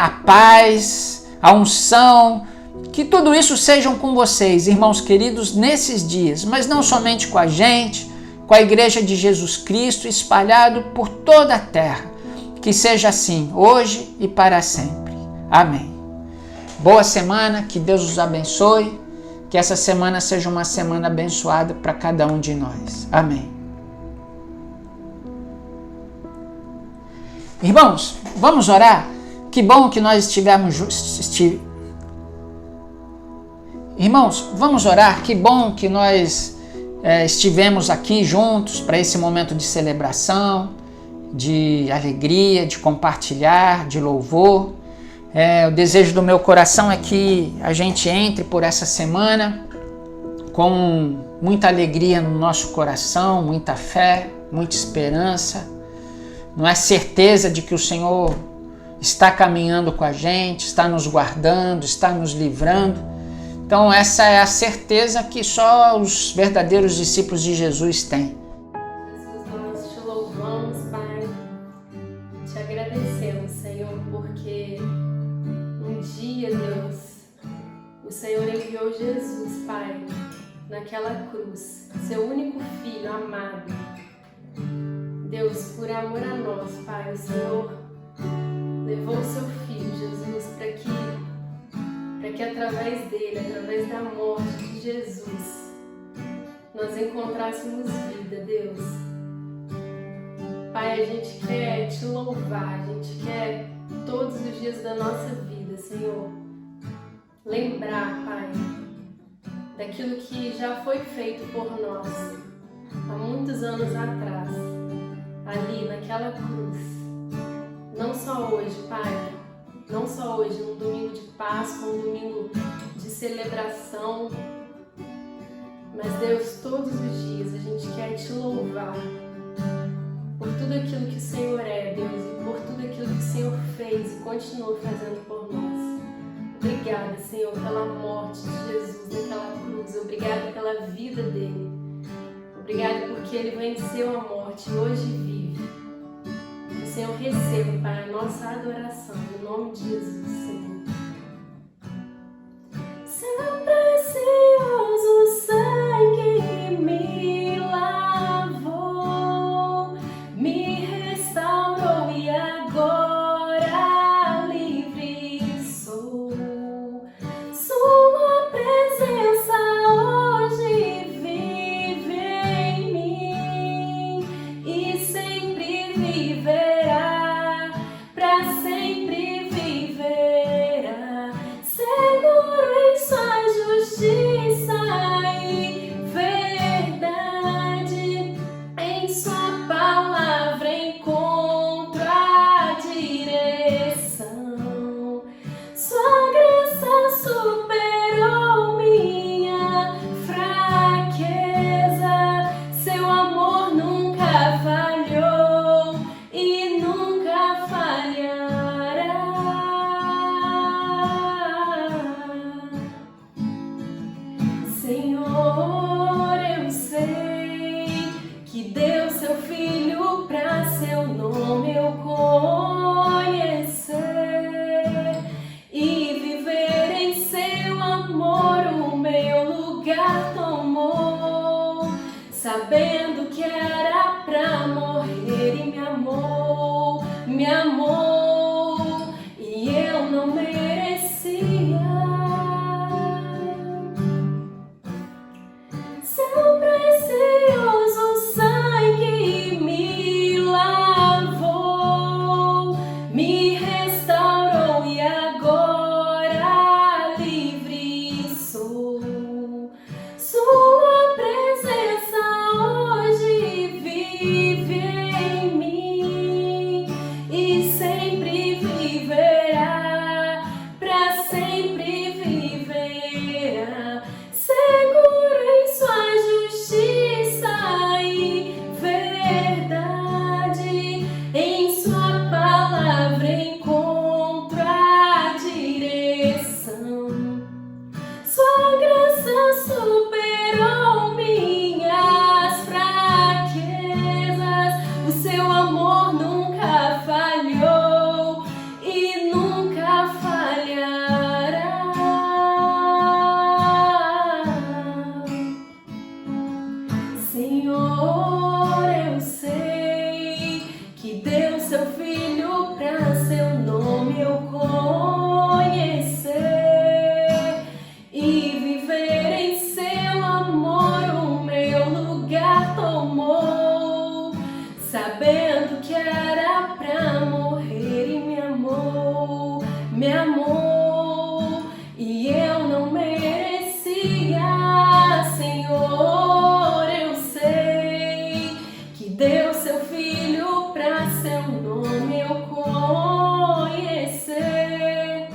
a paz, a unção, que tudo isso sejam com vocês, irmãos queridos, nesses dias, mas não somente com a gente, com a Igreja de Jesus Cristo espalhado por toda a terra. Que seja assim, hoje e para sempre. Amém. Boa semana, que Deus os abençoe, que essa semana seja uma semana abençoada para cada um de nós. Amém. Irmãos, vamos orar? Que bom que nós Irmãos, vamos orar. Que bom que nós estivemos aqui juntos para esse momento de celebração, de alegria, de compartilhar, de louvor. O desejo do meu coração é que a gente entre por essa semana com muita alegria no nosso coração, muita fé, muita esperança. Não é certeza de que o Senhor está caminhando com a gente, está nos guardando, está nos livrando. Então essa é a certeza que só os verdadeiros discípulos de Jesus têm. Jesus, nós te louvamos, Pai, te agradecemos, Senhor, porque um dia, Deus, o Senhor enviou Jesus, Pai, naquela cruz, seu único filho amado. Deus, por amor a nós, Pai, o Senhor levou o seu filho, Jesus, para que através dele, através da morte de Jesus, nós encontrássemos vida, Deus. Pai, a gente quer te louvar, a gente quer todos os dias da nossa vida, Senhor, lembrar, Pai, daquilo que já foi feito por nós há muitos anos atrás, ali naquela cruz. Não só hoje, Pai, não só hoje, num domingo de Páscoa, um domingo de celebração, mas Deus, todos os dias a gente quer te louvar por tudo aquilo que o Senhor é, Deus, e por tudo aquilo que o Senhor fez e continua fazendo por nós. Obrigada, Senhor, pela morte de Jesus naquela cruz. Obrigada pela vida dele. Obrigada porque ele venceu a morte e hoje vive. Que o Senhor receba, Pai, a nossa adoração, em nome de Jesus, Senhor. Seu precioso sangue me lavou, me restaurou e agora livre sou. Sua presença hoje vive em mim e sempre viverá, para sempre viverá, seguro em sua justiça e verdade. Em sua palavra encontro a direção. Sua graça superou minha fraqueza. Seu amor nunca falhou e nunca falhará. Senhor, eu sei que deu seu filho pra seu nome eu conhecer e viver em seu amor. O meu lugar tomou, sabendo que era pra morrer, e me amou, e eu não merecia. Seu precioso sangue me lavou, me restaurou e agora livre sou. Sua presença hoje vive em mim e sempre viverá, para sempre viverá, seguro em sua justiça e verdade. Em sua palavra encontro a direção. Sua graça superou minhas fraquezas. O seu amor nunca falhou e nunca falhará. Senhor, eu sei que deu seu filho pra seu nome eu conhecer e viver em seu amor. O meu lugar tomou, sabendo que era pra morrer, e me amou, e eu não merecia. Senhor, eu sei que deu seu filho pra seu nome eu conhecer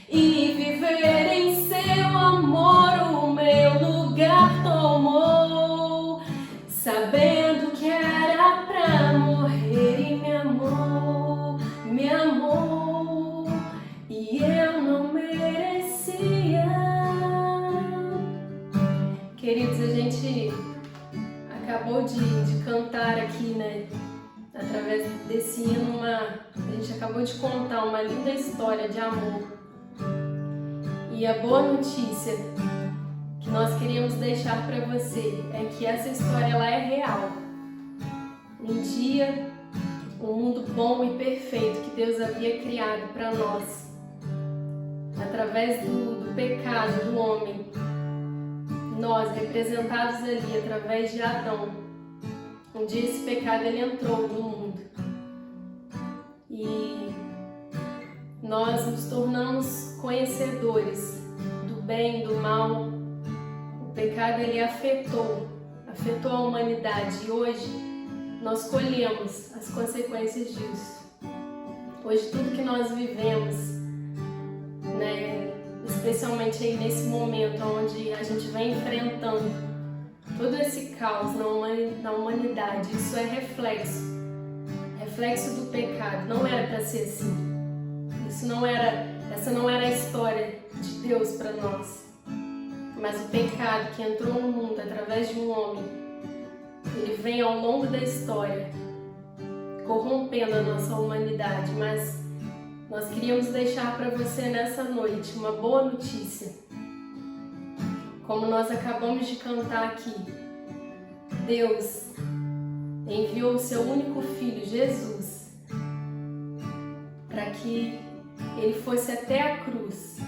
e viver em seu amor. O meu lugar tomou, sabendo que era pra morrer, e me amou, e eu não merecia. Queridos, a gente acabou de cantar aqui, né? Através desse hino, a gente acabou de contar uma linda história de amor. E a boa notícia que nós queríamos deixar para você é que essa história ela é real. Um dia, um mundo bom e perfeito que Deus havia criado para nós, através do pecado do homem, nós representados ali através de Adão. Um dia esse pecado ele entrou no mundo e nós nos tornamos conhecedores bem e do mal, o pecado ele afetou a humanidade e hoje nós colhemos as consequências disso. Hoje tudo que nós vivemos, né, especialmente aí nesse momento onde a gente vem enfrentando todo esse caos na humanidade, isso é reflexo do pecado. Não era para ser assim. Essa não era a história de Deus para nós. Mas o pecado que entrou no mundo através de um homem, ele vem ao longo da história corrompendo a nossa humanidade. Mas nós queríamos deixar para você nessa noite uma boa notícia. Como nós acabamos de cantar aqui, Deus enviou o seu único filho, Jesus, para que ele fosse até a cruz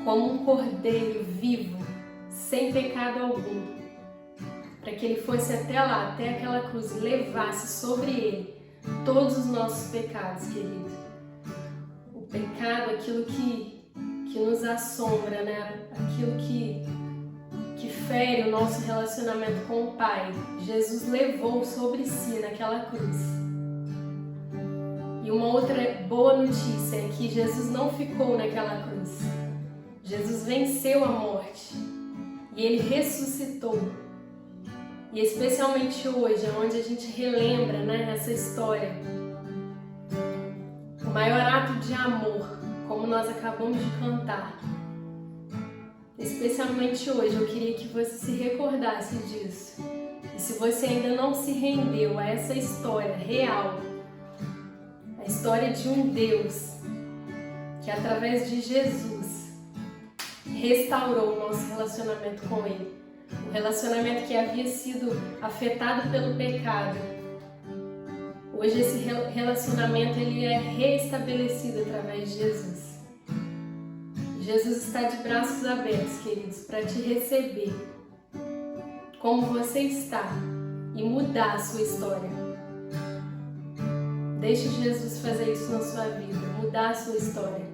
como um cordeiro vivo, sem pecado algum, para que ele fosse até lá, até aquela cruz, e levasse sobre ele todos os nossos pecados, querido. O pecado, aquilo que nos assombra, né? Aquilo que fere o nosso relacionamento com o Pai, Jesus levou sobre si naquela cruz. E uma outra boa notícia é que Jesus não ficou naquela cruz. Jesus venceu a morte e ele ressuscitou. E especialmente hoje, onde a gente relembra, né, essa história, o maior ato de amor, como nós acabamos de cantar. Especialmente hoje, eu queria que você se recordasse disso. E se você ainda não se rendeu a essa história real, a história de um Deus que através de Jesus restaurou o nosso relacionamento com Ele, o relacionamento que havia sido afetado pelo pecado, hoje esse relacionamento ele é reestabelecido através de Jesus. Jesus está de braços abertos, queridos, para te receber como você está e mudar a sua história. Deixe Jesus fazer isso na sua vida, mudar a sua história,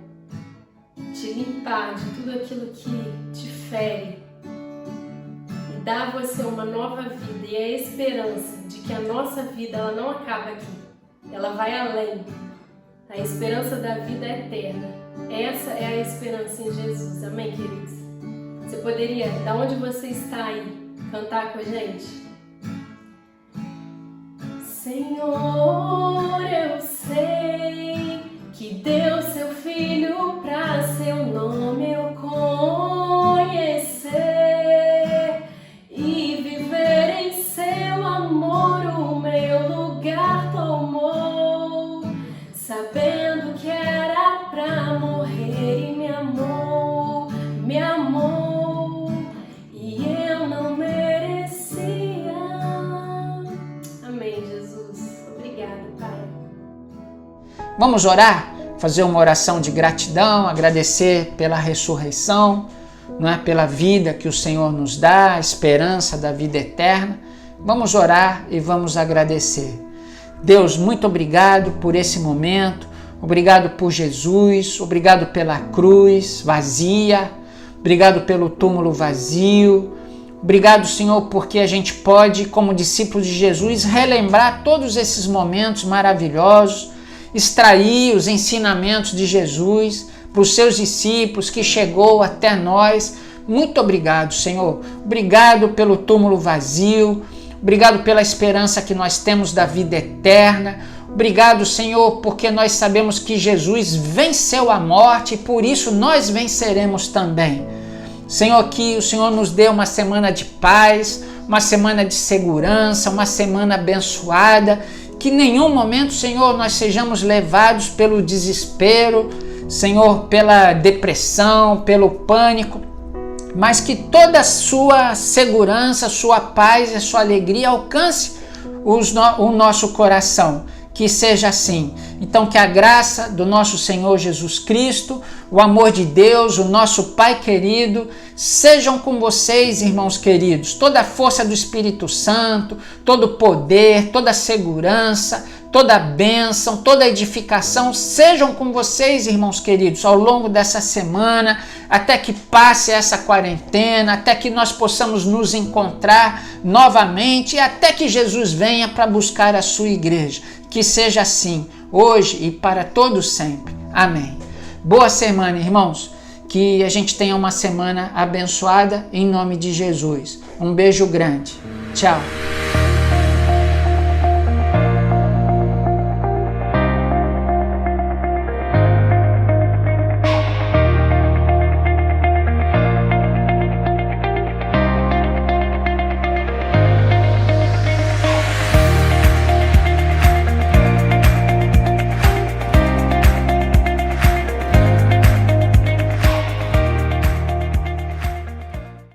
te limpar de tudo aquilo que te fere e dar a você uma nova vida e a esperança de que a nossa vida ela não acaba aqui, ela vai além. A esperança da vida é eterna. Essa é a esperança em Jesus. Amém, queridos? Você poderia, da onde você está aí, cantar com a gente? Senhor, eu sei que deu seu Filho pra seu nome eu conhecer e viver em seu amor, o meu lugar tomou, sabendo que era pra morrer e me amou, e eu não merecia. Amém, Jesus. Obrigada, Pai. Vamos orar? Fazer uma oração de gratidão, agradecer pela ressurreição, não é? Pela vida que o Senhor nos dá, a esperança da vida eterna. Vamos orar e vamos agradecer. Deus, muito obrigado por esse momento, obrigado por Jesus, obrigado pela cruz vazia, obrigado pelo túmulo vazio, obrigado, Senhor, porque a gente pode, como discípulos de Jesus, relembrar todos esses momentos maravilhosos, extrair os ensinamentos de Jesus para os seus discípulos que chegou até nós. Muito obrigado, Senhor. Obrigado pelo túmulo vazio. Obrigado pela esperança que nós temos da vida eterna. Obrigado, Senhor, porque nós sabemos que Jesus venceu a morte e por isso nós venceremos também. Senhor, que o Senhor nos dê uma semana de paz, uma semana de segurança, uma semana abençoada. Que em nenhum momento, Senhor, nós sejamos levados pelo desespero, Senhor, pela depressão, pelo pânico, mas que toda a sua segurança, a sua paz e a sua alegria alcance o nosso coração. Que seja assim. Então que a graça do nosso Senhor Jesus Cristo, o amor de Deus, o nosso Pai querido, sejam com vocês, irmãos queridos. Toda a força do Espírito Santo, todo o poder, toda a segurança, toda a bênção, toda a edificação sejam com vocês, irmãos queridos, ao longo dessa semana, até que passe essa quarentena, até que nós possamos nos encontrar novamente e até que Jesus venha para buscar a sua igreja. Que seja assim, hoje e para todos sempre. Amém. Boa semana, irmãos. Que a gente tenha uma semana abençoada em nome de Jesus. Um beijo grande. Tchau.